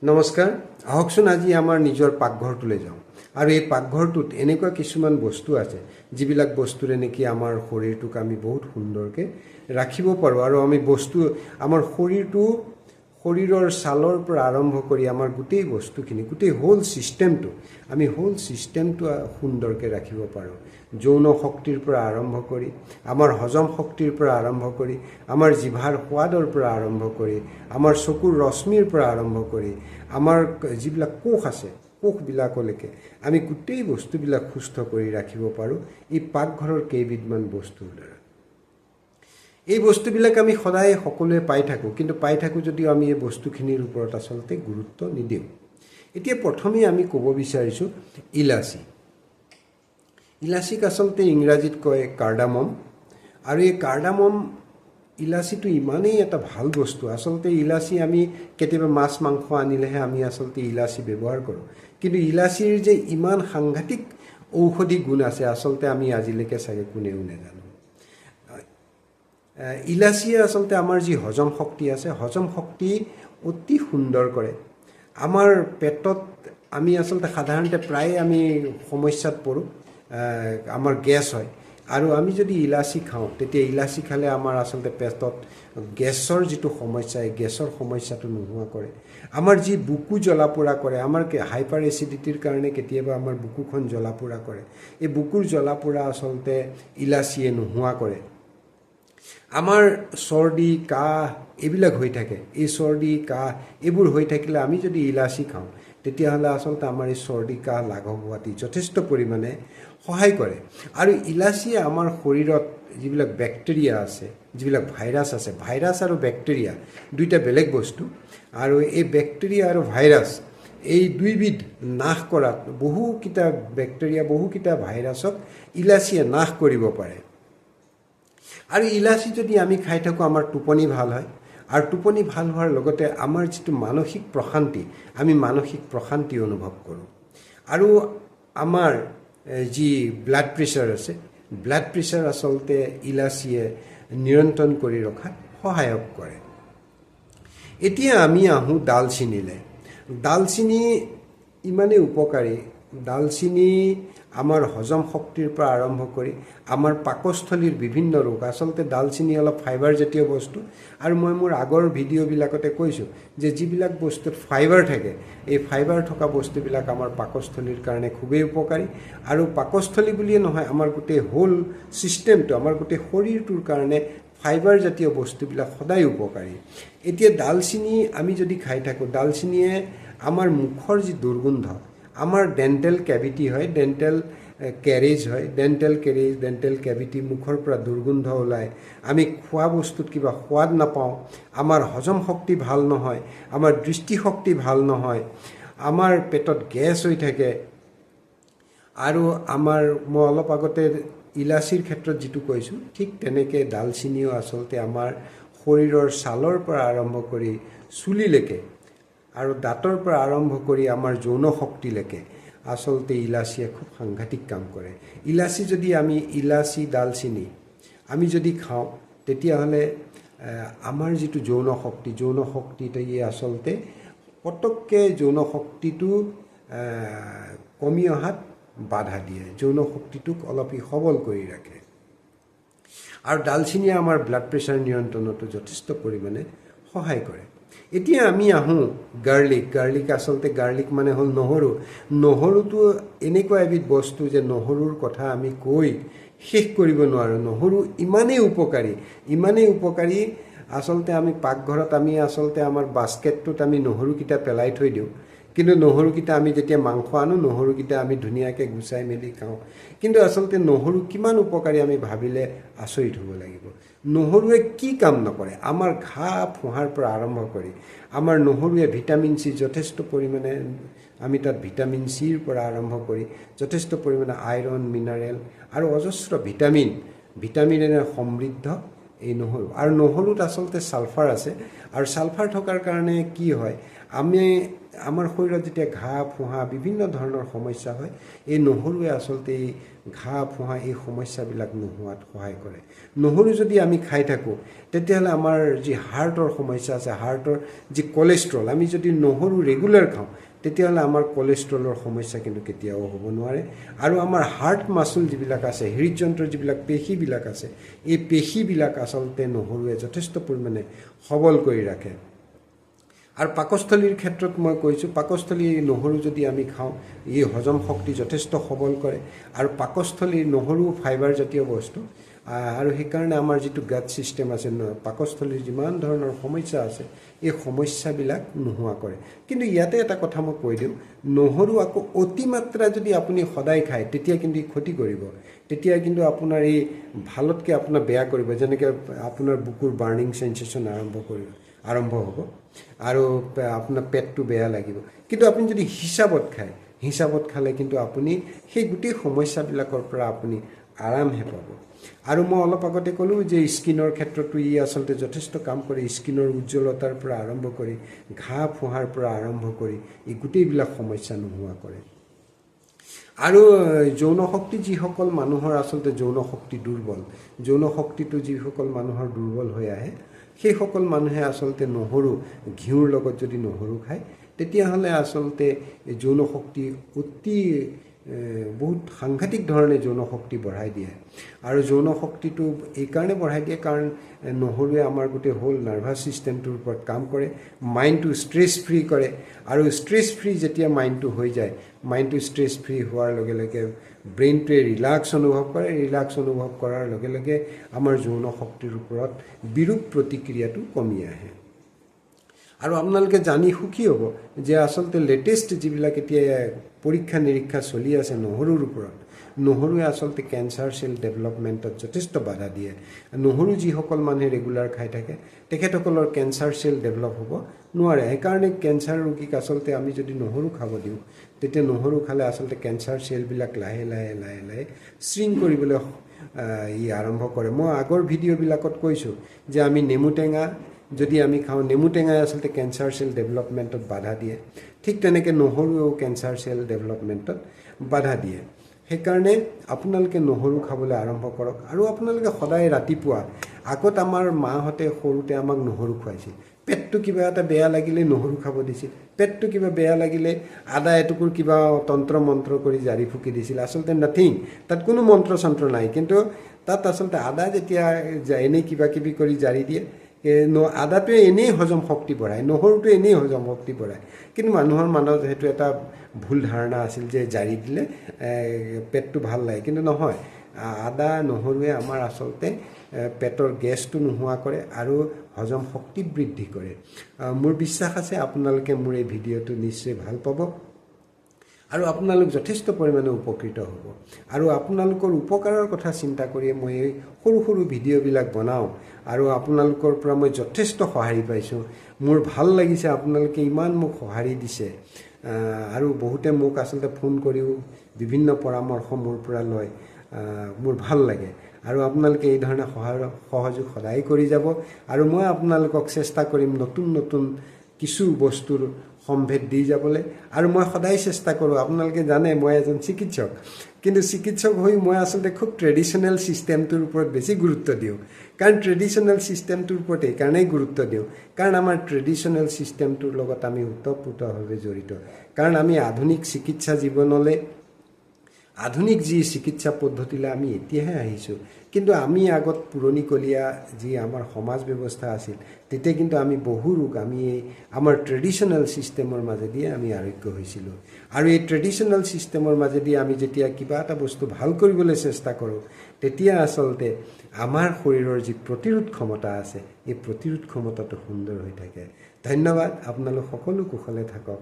নমস্কাৰ আহকচোন আজি আমাৰ নিজৰ পাকঘৰটোলৈ যাওঁ আৰু এই পাকঘৰটোত এনেকুৱা কিছুমান বস্তু আছে যিবিলাক বস্তুৰে নেকি আমাৰ শৰীৰটোক আমি বহুত সুন্দৰকৈ ৰাখিব পাৰোঁ আৰু আমি আমাৰ শৰীৰৰ ছালৰ পৰা আৰম্ভ কৰি আমাৰ গোটেই বস্তুখিনি গোটেই হোল চিষ্টেমটো সুন্দৰকৈ ৰাখিব পাৰোঁ। যৌন শক্তিৰ পৰা আৰম্ভ কৰি আমাৰ হজম শক্তিৰ পৰা আৰম্ভ কৰি আমাৰ জিভাৰ সোৱাদৰ পৰা আৰম্ভ কৰি আমাৰ চকুৰ ৰশ্মিৰ পৰা আৰম্ভ কৰি আমাৰ যিবিলাক কোষ আছে কোষবিলাকলৈকে আমি গোটেই বস্তুবিলাক সুস্থ কৰি ৰাখিব পাৰোঁ এই পাকঘৰৰ কেইবিধমান বস্তুৰ দ্বাৰা। এই বস্তুবিলাক আমি সদায় সকলোৱে পাই থাকোঁ, কিন্তু পাই থাকোঁ যদিও আমি এই বস্তুখিনিৰ ওপৰত আচলতে গুৰুত্ব নিদিওঁ। এতিয়া প্ৰথমেই আমি ক'ব বিচাৰিছোঁ ইলাচীক আচলতে ইংৰাজীত কয় কাৰ্ডামম, আৰু এই ইলাচীটো ইমানেই এটা ভাল বস্তু। আচলতে ইলাচী আমি কেতিয়াবা মাছ মাংস আনিলেহে আমি আচলতে ইলাচী ব্যৱহাৰ কৰোঁ, কিন্তু ইলাচীৰ যে ইমান সাংঘাতিক ঔষধি গুণ আছে আচলতে আমি আজিলৈকে চাগে কোনেও নাজানো। ইলাচীয়ে আচলতে আমাৰ যি হজম শক্তি আছে হজম শক্তি অতি সুন্দৰ কৰে। আমাৰ পেটত আমি আচলতে সাধাৰণতে প্ৰায় আমি সমস্যাত পৰোঁ, আমাৰ গেছ হয়, আৰু আমি যদি ইলাচী খাওঁ তেতিয়া ইলাচী খালে আমাৰ আচলতে পেটত গেছৰ যিটো সমস্যা এই গেছৰ সমস্যাটো নোহোৱা কৰে। আমাৰ যি বুকু জ্বলা পোৰা কৰে, আমাৰ হাইপাৰ এচিডিটিৰ কাৰণে কেতিয়াবা আমাৰ বুকুখন জ্বলা পোৰা কৰে, এই বুকুৰ জ্বলা পোৰা আচলতে ইলাচীয়ে নোহোৱা কৰে। আমাৰ চৰ্দি কাহ এইবিলাক হৈ থাকে, এই চৰ্দি কাহ এইবোৰ হৈ থাকিলে আমি যদি ইলাচী খাওঁ তেতিয়াহ'লে আচলতে আমাৰ এই চৰ্দি কাহ লাঘৱ হোৱাত যথেষ্ট পৰিমাণে সহায় কৰে। আৰু ইলাচীয়ে আমাৰ শৰীৰত যিবিলাক বেক্টেৰিয়া আছে, যিবিলাক ভাইৰাছ আছে, ভাইৰাছ আৰু বেক্টেৰিয়া দুইটা বেলেগ বস্তু, আৰু এই বেক্টেৰিয়া আৰু ভাইৰাছ এই দুইবিধ নাশ কৰাত বহুকেইটা বেক্টেৰিয়া বহুকেইটা ভাইৰাছক ইলাচীয়ে নাশ কৰিব পাৰে। আৰু ইলাচী যদি আমি খাই থাকোঁ আমাৰ টোপনি ভাল হয়, আৰু টোপনি ভাল হোৱাৰ লগতে আমাৰ যিটো মানসিক প্ৰশান্তি আমি মানসিক প্ৰশান্তি অনুভৱ কৰোঁ। আৰু আমাৰ যি ব্লাড প্ৰেছাৰ আছে ব্লাড প্ৰেছাৰ আচলতে ইলাচীয়ে নিয়ন্ত্ৰণ কৰি ৰখাত সহায়ক কৰে। এতিয়া আমি আহোঁ ডালচিনিলৈ। ডালচিনি ইমানেই উপকাৰী, ডালচিনি আমাৰ হজম শক্তিৰ পৰা আৰম্ভ কৰি আমাৰ পাকস্থলীৰ বিভিন্ন ৰোগ, আচলতে ডালচিনি অলপ ফাইবাৰ জাতীয় বস্তু, আৰু মই মোৰ আগৰ ভিডিঅ'বিলাকতে কৈছোঁ যে যিবিলাক বস্তুত ফাইবাৰ থাকে এই ফাইবাৰ থকা বস্তুবিলাক আমাৰ পাকস্থলীৰ কাৰণে খুবেই উপকাৰী। আৰু পাকস্থলী বুলিয়ে নহয়, আমাৰ গোটেই হোল চিষ্টেমটো, আমাৰ গোটেই শৰীৰটোৰ কাৰণে ফাইবাৰ জাতীয় বস্তুবিলাক সদায় উপকাৰী। এতিয়া ডালচিনি আমি যদি খাই থাকোঁ, ডালচিনিয়ে আমাৰ মুখৰ যি দুৰ্গন্ধ, আমাৰ ডেণ্টেল কেভিটি হয়, ডেণ্টেল কেভিটি, মুখৰ পৰা দুৰ্গন্ধ ওলায়, আমি খোৱা বস্তুত কিবা সোৱাদ নাপাওঁ, আমাৰ হজম শক্তি ভাল নহয়, আমাৰ দৃষ্টিশক্তি ভাল নহয়, আমাৰ পেটত গেছ হৈ থাকে, আৰু মই অলপ আগতে ইলাচীৰ ক্ষেত্ৰত যিটো কৈছোঁ ঠিক তেনেকৈ ডালচিনিও আচলতে আমাৰ শৰীৰৰ ছালৰ পৰা আৰম্ভ কৰি চুলিলৈকে আৰু দাঁতৰ পৰা আৰম্ভ কৰি আমাৰ যৌন শক্তিলৈকে আচলতে ইলাচীয়ে খুব সাংঘাতিক কাম কৰে। ইলাচী ডালচিনি আমি যদি খাওঁ তেতিয়াহ'লে আমাৰ যিটো যৌন শক্তিটো আচলতে পটককৈ যৌন শক্তিটো কমি অহাত বাধা দিয়ে, যৌন শক্তিটোক অলপ সবল কৰি ৰাখে। আৰু ডালচিনিয়ে আমাৰ ব্লাড প্ৰেছাৰ নিয়ন্ত্ৰণতো যথেষ্ট পৰিমাণে সহায় কৰে। এতিয়া আমি আহোঁ গাৰ্লিক আচলতে গাৰ্লিক মানে হ'ল নহৰুটো এনেকুৱা এবিধ বস্তু যে নহৰুৰ কথা আমি কৈ শেষ কৰিব নোৱাৰোঁ। নহৰু ইমানেই উপকাৰী আচলতে আমি পাকঘৰত আচলতে আমাৰ বাস্কেটটোত আমি নহৰুকেইটা পেলাই থৈ দিওঁ, কিন্তু নহৰুকেইটা আমি যেতিয়া মাংস আনো নহৰুকেইটা আমি ধুনীয়াকৈ গুচাই মেলি খাওঁ। কিন্তু আচলতে নহৰু কিমান উপকাৰী আমি ভাবিলে আচৰিত হ'ব লাগিব। নহৰুৱে কি কাম নকৰে, আমাৰ ঘাঁ ফোহাৰ পৰা আৰম্ভ কৰি আমাৰ নহৰুৱে ভিটামিন চি যথেষ্ট পৰিমাণে, আমি তাত ভিটামিন চিৰ পৰা আৰম্ভ কৰি যথেষ্ট পৰিমাণে আইৰণ, মিনাৰেল আৰু অজস্ৰ ভিটামিনেৰে সমৃদ্ধ এই নহৰু। আৰু নহৰুত আচলতে ছালফাৰ আছে, আৰু ছালফাৰ থকাৰ কাৰণে কি হয়, আমাৰ শৰীৰত যেতিয়া ঘাঁ ফোঁহা বিভিন্ন ধৰণৰ সমস্যা হয়, এই নহৰুৱে আচলতে এই ঘাঁ ফোঁহা এই সমস্যাবিলাক নোহোৱাত সহায় কৰে। নহৰু যদি আমি খাই থাকোঁ, তেতিয়াহ'লে আমাৰ যি হাৰ্টৰ সমস্যা আছে, হাৰ্টৰ যি কলেষ্ট্ৰল, আমি যদি নহৰু ৰেগুলাৰ খাওঁ, তেতিয়াহ'লে আমাৰ কলেষ্ট্ৰলৰ সমস্যা কিন্তু কেতিয়াও হ'ব নোৱাৰে। আৰু আমাৰ হাৰ্ট মাচুল যিবিলাক আছে, হৃদযন্ত্ৰৰ যিবিলাক পেশীবিলাক আছে, এই পেশীবিলাক আচলতে নহৰুৱে যথেষ্ট পৰিমাণে সবল কৰি ৰাখে। আৰু পাকস্থলীৰ ক্ষেত্ৰত মই কৈছোঁ, পাকস্থলী নহৰু যদি আমি খাওঁ, ই হজম শক্তি যথেষ্ট সবল কৰে। আৰু পাকস্থলীৰ নহৰু ফাইবাৰ জাতীয় বস্তু, আৰু সেইকাৰণে আমাৰ যিটো গাট ছিষ্টেম আছে, পাকস্থলীৰ যিমান ধৰণৰ সমস্যা আছে, এই সমস্যাবিলাক নোহোৱা কৰে। কিন্তু ইয়াতে এটা কথা মই কৈ দিওঁ, নহৰু আকৌ অতিমাত্ৰা যদি আপুনি সদায় খায়, তেতিয়া কিন্তু ই ক্ষতি কৰিব। তেতিয়া কিন্তু আপোনাৰ এই ভালতকৈ আপোনাৰ বেয়া কৰিব। যেনেকৈ আপোনাৰ বুকুৰ বাৰ্ণিং সেন্সেশ্যন আৰম্ভ হ'ব আৰু আপোনাৰ পেটটো বেয়া লাগিব। কিন্তু আপুনি যদি হিচাপত খালে কিন্তু আপুনি সেই গোটেই সমস্যাবিলাকৰ পৰা আপুনি আৰামহে পাব। আৰু মই অলপ আগতে ক'লোঁ যে স্কিনৰ ক্ষেত্ৰতো ই আচলতে যথেষ্ট কাম কৰে। স্কিনৰ উজ্জ্বলতাৰ পৰা আৰম্ভ কৰি, ঘাঁ ফোঁহাৰ পৰা আৰম্ভ কৰি ই গোটেইবিলাক সমস্যা নোহোৱা কৰে। আৰু যৌন শক্তি যিসকল মানুহৰ আচলতে যৌন শক্তি দুৰ্বল, যৌন শক্তিটো যিসকল মানুহৰ দুৰ্বল হৈ আহে, সেইসকল মানুহে আচলতে নহৰু, ঘিউৰ লগত যদি নহৰু খায়, তেতিয়াহ'লে আচলতে যৌন শক্তি বহুত সাংঘাতিক ধৰণে যৌন শক্তি বঢ়াই দিয়ে। আৰু যৌন শক্তিটো এইকাৰণে বঢ়াই দিয়ে কাৰণ নহৰুৱে আমাৰ গোটেই হোল নাৰ্ভাছ ছিষ্টেমটোৰ ওপৰত কাম কৰে, মাইণ্ডটো ষ্ট্ৰেছ ফ্ৰী কৰে। আৰু ষ্ট্ৰেছ ফ্ৰী যেতিয়া মাইণ্ডটো হৈ যায়, মাইণ্ডটো ষ্ট্ৰেছ ফ্ৰী হোৱাৰ লগে লগে ব্ৰেইনটোৱে ৰিলাক্স অনুভৱ কৰে। ৰিলাক্স অনুভৱ কৰাৰ লগে লগে আমাৰ যৌন শক্তিৰ ওপৰত বিৰূপ প্ৰতিক্ৰিয়াটো কমি আহে। আৰু আপোনালোকে জানি সুখী হ'ব যে আচলতে লেটেষ্ট যিবিলাক এতিয়া পৰীক্ষা নিৰীক্ষা চলি আছে নহৰুৰ ওপৰত, নহৰুৱে আচলতে কেঞ্চাৰ চেল ডেভেলপমেণ্টত যথেষ্ট বাধা দিয়ে। নহৰু যিসকল মানুহে ৰেগুলাৰ খাই থাকে, তেখেতসকলৰ কেঞ্চাৰ চেল ডেভেলপ হ'ব নোৱাৰে। সেইকাৰণে কেঞ্চাৰ ৰোগীক আচলতে আমি যদি নহৰু খাব দিওঁ, তেতিয়া নহৰু খালে আচলতে কেঞ্চাৰ চেলবিলাক লাহে লাহে লাহে লাহে শ্ৰিংক কৰিবলৈ ই আৰম্ভ কৰে। মই আগৰ ভিডিঅ'বিলাকত কৈছোঁ যে আমি নেমু টেঙা যদি আমি খাওঁ, নেমু টেঙাই আচলতে কেঞ্চাৰ চেল ডেভেলপমেণ্টত বাধা দিয়ে। ঠিক তেনেকৈ নহৰুৱেও কেঞ্চাৰ চেল ডেভেলপমেণ্টত বাধা দিয়ে। সেইকাৰণে আপোনালোকে নহৰু খাবলৈ আৰম্ভ কৰক। আৰু আপোনালোকে সদায় ৰাতিপুৱা, আগত আমাৰ মাহঁতে সৰুতে আমাক নহৰু খুৱাইছিল। পেটটো কিবা এটা বেয়া লাগিলে নহৰু খাব দিছিল। পেটটো কিবা বেয়া লাগিলে আদা এটুকুৰ কিবা তন্ত্ৰ মন্ত্ৰ কৰি জাৰি ফুকি দিছিল। আচলতে নাথিং, তাত কোনো মন্ত্ৰ চন্ত্ৰ নাই। কিন্তু তাত আচলতে আদা যেতিয়া এনেই কিবা কিবি কৰি জাৰি দিয়ে, আদাটোৱে এনেই হজম শক্তি বঢ়ায়, নহৰুটোৱে এনেই হজম শক্তি বঢ়ায়। কিন্তু মানুহৰ মনত সেইটো এটা ভুল ধাৰণা আছিল যে জাৰি দিলে পেটটো ভাল লাগে, কিন্তু নহয়। আদা নহৰুৱে আমাৰ আচলতে পেটৰ গেছটো নোহোৱা কৰে আৰু হজম শক্তি বৃদ্ধি কৰে। মোৰ বিশ্বাস আছে আপোনালোকে মোৰ এই ভিডিঅ'টো নিশ্চয় ভাল পাব আৰু আপোনালোক যথেষ্ট পৰিমাণে উপকৃত হ'ব। আৰু আপোনালোকৰ উপকাৰৰ কথা চিন্তা কৰিয়ে মই এই সৰু সৰু ভিডিঅ'বিলাক বনাওঁ আৰু আপোনালোকৰ পৰা মই যথেষ্ট সঁহাৰি পাইছোঁ। মোৰ ভাল লাগিছে আপোনালোকে ইমান মোক সঁহাৰি দিছে। আৰু বহুতে মোক আচলতে ফোন কৰিও বিভিন্ন পৰামৰ্শ মোৰ পৰা লয়। মোৰ ভাল লাগে। আৰু আপোনালোকে এই ধৰণে সহযোগ সদায় কৰি যাব। আৰু মই আপোনালোকক চেষ্টা কৰিম নতুন নতুন কিছু বস্তুৰ সম্ভেদ দি যাবলৈ। আৰু মই সদায় চেষ্টা কৰোঁ, আপোনালোকে জানে মই এজন চিকিৎসক, কিন্তু চিকিৎসক হৈ মই আচলতে খুব ট্ৰেডিশ্যনেল ছিষ্টেমটোৰ ওপৰত বেছি গুৰুত্ব দিওঁ। কাৰণ ট্ৰেডিশ্যনেল ছিষ্টেমটোৰ ওপৰত এইকাৰণেই গুৰুত্ব দিওঁ কাৰণ আমাৰ ট্ৰেডিশ্যনেল ছিষ্টেমটোৰ লগত আমি ওতঃপ্ৰোতভাৱে জড়িত। কাৰণ আমি আধুনিক চিকিৎসা জীৱনলৈ, আধুনিক যি চিকিৎসা পদ্ধতিলৈ আমি এতিয়াহে আহিছোঁ। কিন্তু আমি আগত পুৰণিকলীয়া যি আমাৰ সমাজ ব্যৱস্থা আছিল, তেতিয়া কিন্তু আমি বহু ৰোগ আমাৰ ট্ৰেডিশ্যনেল ছিষ্টেমৰ মাজেদিয়ে আমি আৰোগ্য হৈছিলোঁ। আৰু এই ট্ৰেডিশ্যনেল ছিষ্টেমৰ মাজেদি আমি যেতিয়া কিবা এটা বস্তু ভাল কৰিবলৈ চেষ্টা কৰোঁ, তেতিয়া আচলতে আমাৰ শৰীৰৰ যি প্ৰতিৰোধ ক্ষমতা আছে, এই প্ৰতিৰোধ ক্ষমতাটো সুন্দৰ হৈ থাকে। ধন্যবাদ। আপোনালোক সকলো কুশলে থাকক।